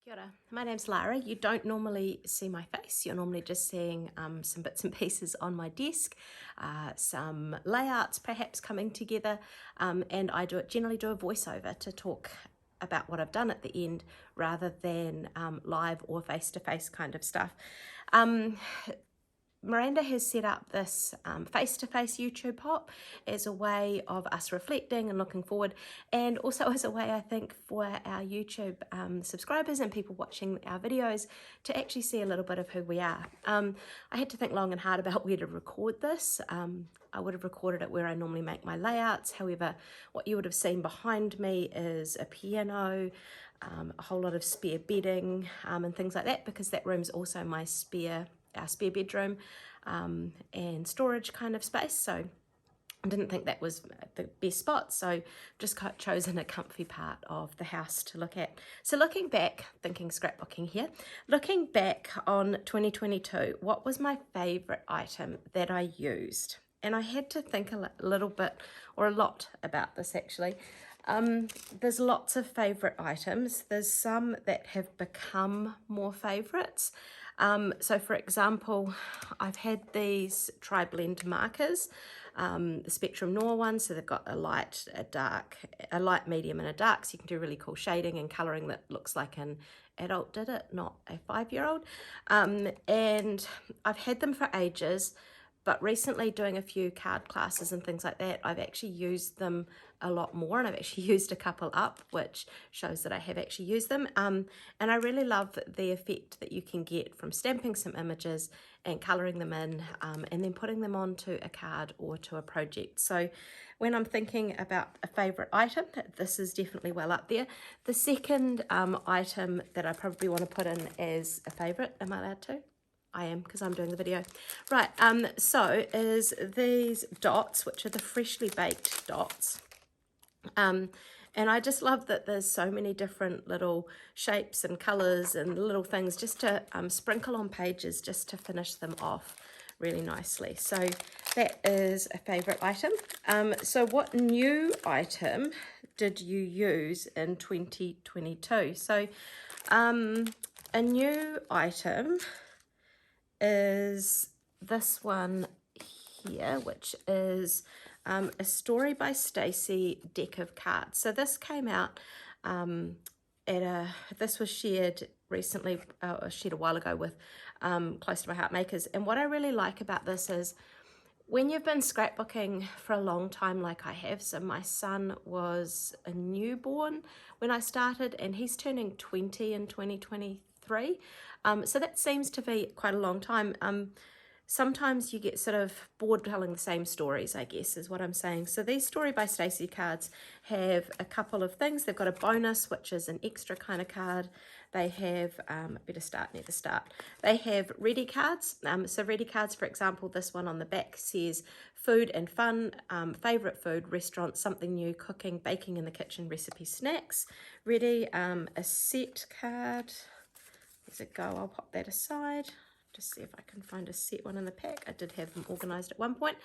Kia ora. My name's Lara. You don't normally see my face. You're normally just seeing some bits and pieces on my desk, some layouts perhaps coming together, and I generally do a voiceover to talk about what I've done at the end rather than live or face-to-face kind of stuff. Miranda has set up this face-to-face YouTube pop as a way of us reflecting and looking forward, and also as a way, I think, for our YouTube subscribers and people watching our videos to actually see a little bit of who we are. I had to think long and hard about where to record this. I would have recorded it where I normally make my layouts. However, what you would have seen behind me is a piano, a whole lot of spare bedding and things like that, because that room's also my our spare bedroom and storage kind of space. So I didn't think that was the best spot, so just chosen a comfy part of the house to look at. So looking back, thinking scrapbooking here, looking back on 2022, what was my favourite item that I used? And I had to think a little bit, or a lot, about this actually. There's lots of favourite items. There's some that have become more favourites. So for example, I've had these tri-blend markers, the Spectrum Noir ones, so they've got a light, a dark, a light, medium and a dark, so you can do really cool shading and colouring that looks like an adult did it, not a 5-year-old. And I've had them for ages, but recently doing a few card classes and things like that, I've actually used them a lot more, and I've actually used a couple up, which shows that I have actually used them. And I really love the effect that you can get from stamping some images and colouring them in, and then putting them onto a card or to a project. So when I'm thinking about a favourite item, this is definitely well up there. The second item that I probably want to put in as a favourite, am I allowed to? I am, because I'm doing the video. Right, so is these dots, which are the freshly baked dots. And I just love that there's so many different little shapes and colours and little things just to sprinkle on pages just to finish them off really nicely. So that is a favourite item. So what new item did you use in 2022? So a new item is this one here, which is a Story by Stacey deck of cards. So this came out this was shared recently, shared a while ago with Close to My Heart Makers. And what I really like about this is when you've been scrapbooking for a long time like I have, so my son was a newborn when I started and he's turning 20 in 2023. So that seems to be quite a long time. Sometimes you get sort of bored telling the same stories, I guess, is what I'm saying. So these Story by Stacey cards have a couple of things. They've got a bonus, which is an extra kind of card. They have, better start near the start. They have ready cards. So ready cards, for example, this one on the back says food and fun, favourite food, restaurant, something new, cooking, baking in the kitchen, recipe, snacks. Ready, a set card. There's it go, I'll pop that aside. Just see if I can find a set one in the pack. I did have them organised at one point.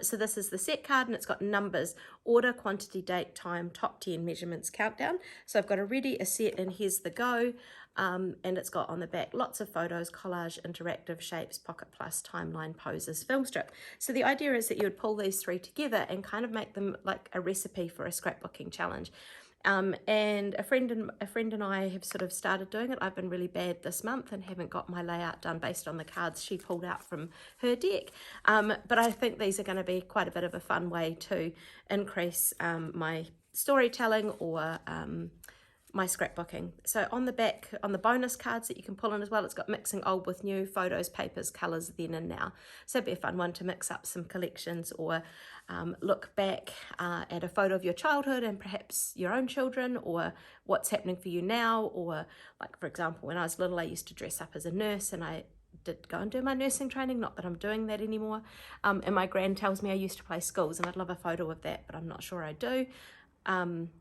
So this is the set card and it's got numbers, order, quantity, date, time, top 10, measurements, countdown. So I've got a ready, a set, and here's the go. And it's got on the back lots of photos, collage, interactive shapes, pocket plus, timeline, poses, film strip. So the idea is that you would pull these three together and kind of make them like a recipe for a scrapbooking challenge. And a friend and I have sort of started doing it. I've been really bad this month and haven't got my layout done based on the cards she pulled out from her deck. But I think these are going to be quite a bit of a fun way to increase my storytelling or my scrapbooking. So on the back, on the bonus cards that you can pull in as well, it's got mixing old with new, photos, papers, colours, then and now. So it'd be a fun one to mix up some collections or look back at a photo of your childhood and perhaps your own children, or what's happening for you now. Or like, for example, when I was little, I used to dress up as a nurse and I did go and do my nursing training, not that I'm doing that anymore. And my gran tells me I used to play schools and I'd love a photo of that, but I'm not sure I do.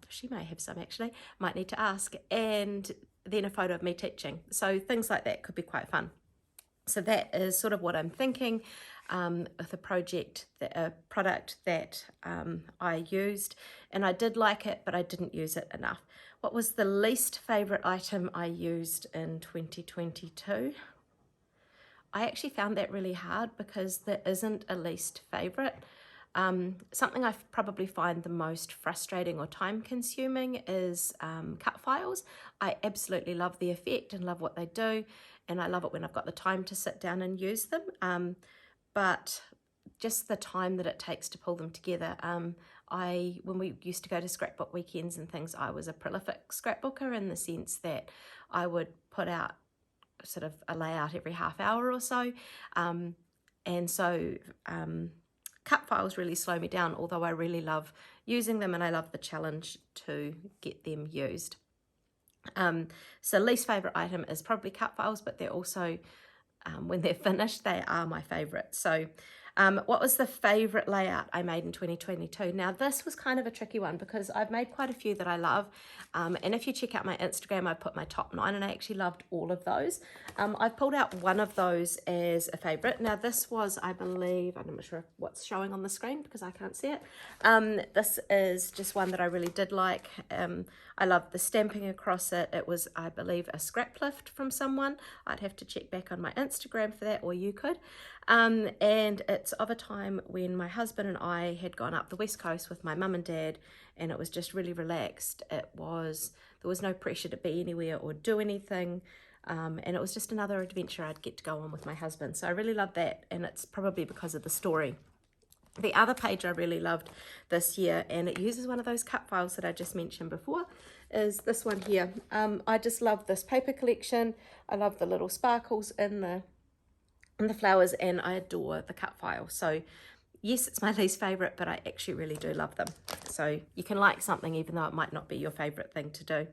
She may have some actually, might need to ask. And then a photo of me teaching. So things like that could be quite fun. So that is sort of what I'm thinking with a product that I used, and I did like it, but I didn't use it enough. What was the least favourite item I used in 2022? I actually found that really hard because there isn't a least favourite. Something I probably find the most frustrating or time consuming is cut files. I absolutely love the effect and love what they do, and I love it when I've got the time to sit down and use them. But just the time that it takes to pull them together. When we used to go to scrapbook weekends and things, I was a prolific scrapbooker in the sense that I would put out sort of a layout every half hour or so. And so cut files really slow me down, although I really love using them and I love the challenge to get them used. So least favourite item is probably cut files, but they're also, when they're finished, they are my favourite. So what was the favourite layout I made in 2022? Now this was kind of a tricky one because I've made quite a few that I love, and if you check out my Instagram, I put my top 9 and I actually loved all of those. I've pulled out one of those as a favourite. Now this was, I believe, I'm not sure what's showing on the screen because I can't see it. This is just one that I really did like. I loved the stamping across it. It was, I believe, a scrap lift from someone. I'd have to check back on my Instagram for that, or you could. And it's of a time when my husband and I had gone up the West Coast with my mum and dad, and it was just really relaxed. There was no pressure to be anywhere or do anything, and it was just another adventure I'd get to go on with my husband. So I really loved that, and it's probably because of the story. The other page I really loved this year, and it uses one of those cut files that I just mentioned before, is this one here. I just love this paper collection. I love the little sparkles in the flowers, and I adore the cut file. So yes, it's my least favorite, but I actually really do love them. So you can like something even though it might not be your favorite thing to do.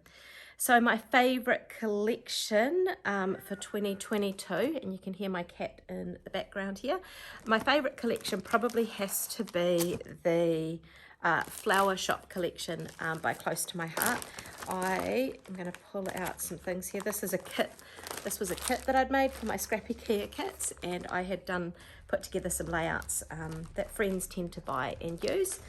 So my favorite collection for 2022, and you can hear my cat in the background here. My favorite collection probably has to be the Flower Shop collection by Close to My Heart. I am going to pull out some things here. This is a kit. This was a kit that I'd made for my Scrappykea kits, and I had put together some layouts that friends tend to buy and use.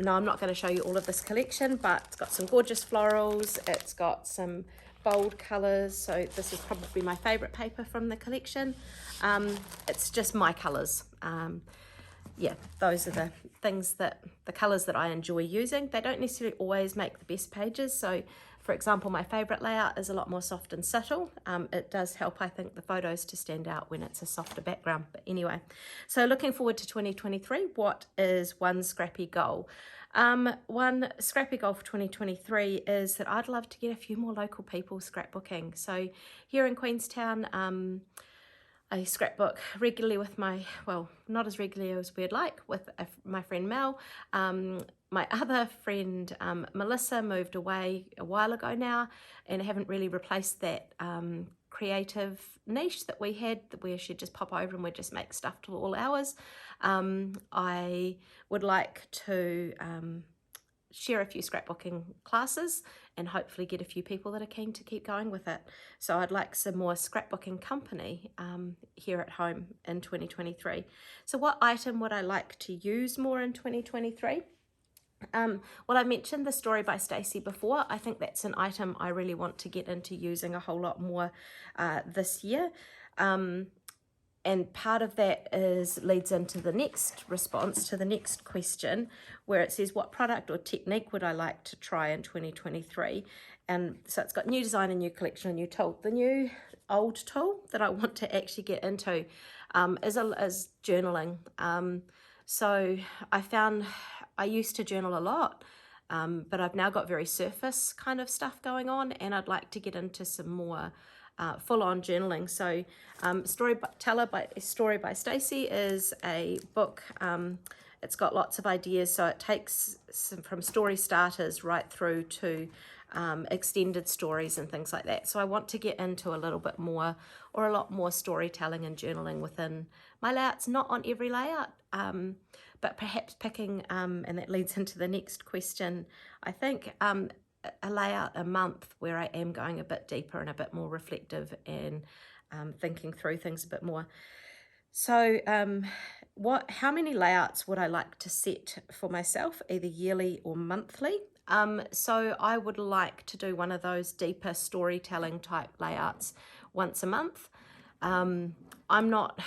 No, I'm not going to show you all of this collection, but it's got some gorgeous florals. It's got some bold colours. So this is probably my favourite paper from the collection. It's just my colours. Yeah, those are the things the colours that I enjoy using. They don't necessarily always make the best pages. So for example, my favourite layout is a lot more soft and subtle. It does help, I think, the photos to stand out when it's a softer background. But anyway, so looking forward to 2023, what is one scrappy goal? One scrappy goal for 2023 is that I'd love to get a few more local people scrapbooking. So here in Queenstown, I scrapbook regularly with not as regularly as we'd like, with my friend Mel. My other friend Melissa moved away a while ago now, and I haven't really replaced that creative niche that we had, where she'd just pop over and we'd just make stuff till all hours. I would like to share a few scrapbooking classes and hopefully get a few people that are keen to keep going with it. So I'd like some more scrapbooking company here at home in 2023. So what item would I like to use more in 2023? Well, I mentioned the story by Stacey before. I think that's an item I really want to get into using a whole lot more this year. And part of that leads into the next response to the next question, where it says, what product or technique would I like to try in 2023? And so it's got new design, a new collection, a new tool. The new old tool that I want to actually get into is journaling. So I found I used to journal a lot, but I've now got very surface kind of stuff going on, and I'd like to get into some more full-on journaling. So Story by Stacey is a book. It's got lots of ideas, so it takes from story starters right through to extended stories and things like that. So I want to get into a little bit more, or a lot more, storytelling and journaling within my layouts, not on every layout, but perhaps picking, and that leads into the next question, I think, a layout a month where I am going a bit deeper and a bit more reflective and thinking through things a bit more. So how many layouts would I like to set for myself, either yearly or monthly? So I would like to do one of those deeper storytelling type layouts once a month. I'm not,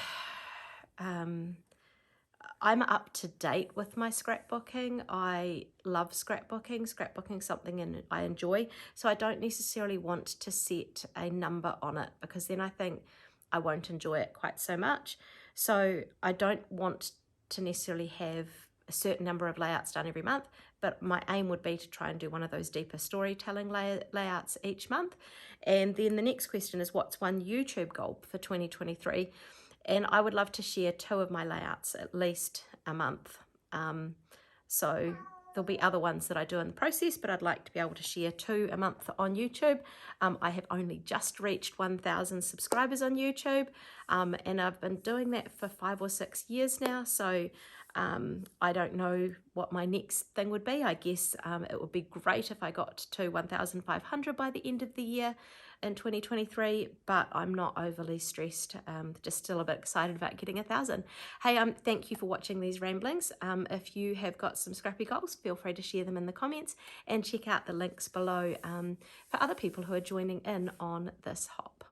I'm up to date with my scrapbooking. I love scrapbooking. Scrapbooking is something I enjoy. So I don't necessarily want to set a number on it, because then I think I won't enjoy it quite so much. So I don't want to necessarily have a certain number of layouts done every month, but my aim would be to try and do one of those deeper storytelling layouts each month. And then the next question is, what's one YouTube goal for 2023? And I would love to share 2 of my layouts at least a month. So there'll be other ones that I do in the process, but I'd like to be able to share 2 a month on YouTube. I have only just reached 1,000 subscribers on YouTube, and I've been doing that for 5 or 6 years now. So I don't know what my next thing would be. I guess it would be great if I got to 1,500 by the end of the year in 2023, but I'm not overly stressed, just still a bit excited about getting 1,000. Hey, thank you for watching these ramblings. If you have got some scrappy goals, feel free to share them in the comments, and check out the links below for other people who are joining in on this hop.